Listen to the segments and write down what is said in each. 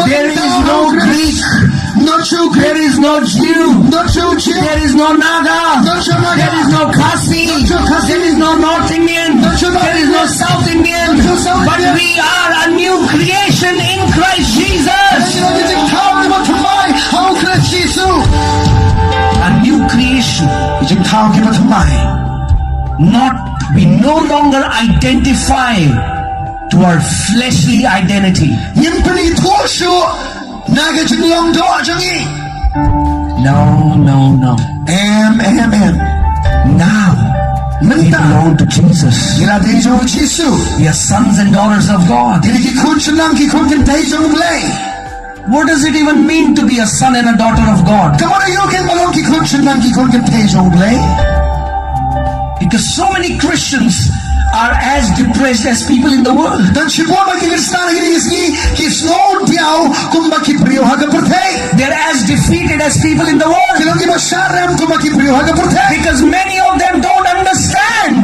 There is no Greek. There is no Jew. There is no Naga. There is no Khasi. There is no North Indian. There is no South Indian. But we are a new creation in Christ Jesus. A new creation. Not, we no longer identify to our fleshly identity. No. Now, we belong to Jesus. We are sons and daughters of God. What does it even mean to be a son and a daughter of God? Because so many Christians are as depressed as people in the world. They're as defeated as people in the world. Because many of them don't understand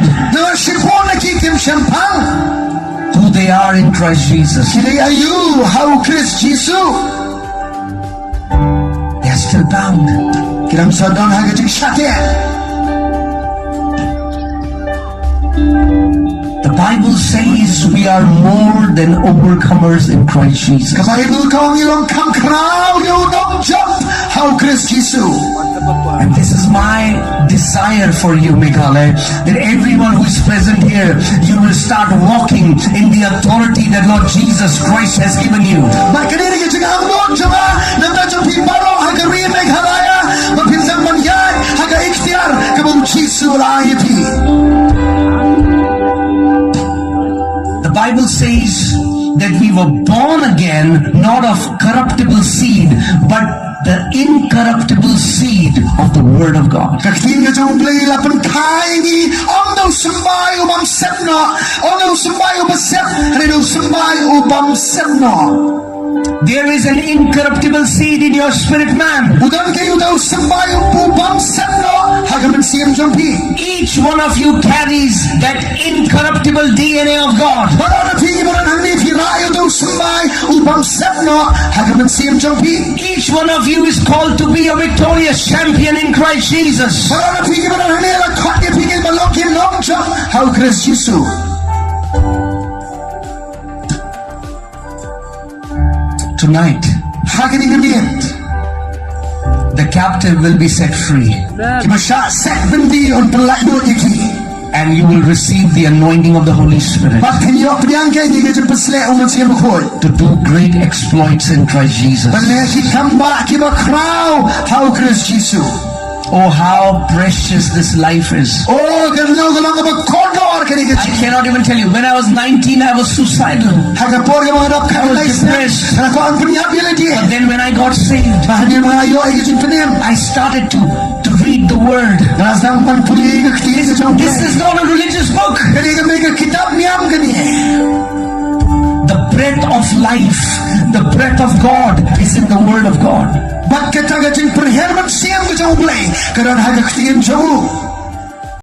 who they are in Christ Jesus. They are still bound. The Bible says we are more than overcomers in Christ Jesus. And this is my desire for you, Meghalaya, that everyone who is present here, you will start walking in the authority that Lord Jesus Christ has given you. The Bible says that we were born again, not of corruptible seed, but the incorruptible seed of the Word of God. There is an incorruptible seed in your spirit man. Each one of you carries that incorruptible DNA of God. Each one of you is called to be a victorious champion in Christ Jesus. Tonight, the captive will be set free. And you will receive the anointing of the Holy Spirit to do great exploits in Christ Jesus. Oh, how precious this life is. I cannot even tell you. When I was 19, I was suicidal. I was depressed. But then when I got saved, I started to read the Word. This is not a religious book. The breath of life, the breath of God is in the Word of God.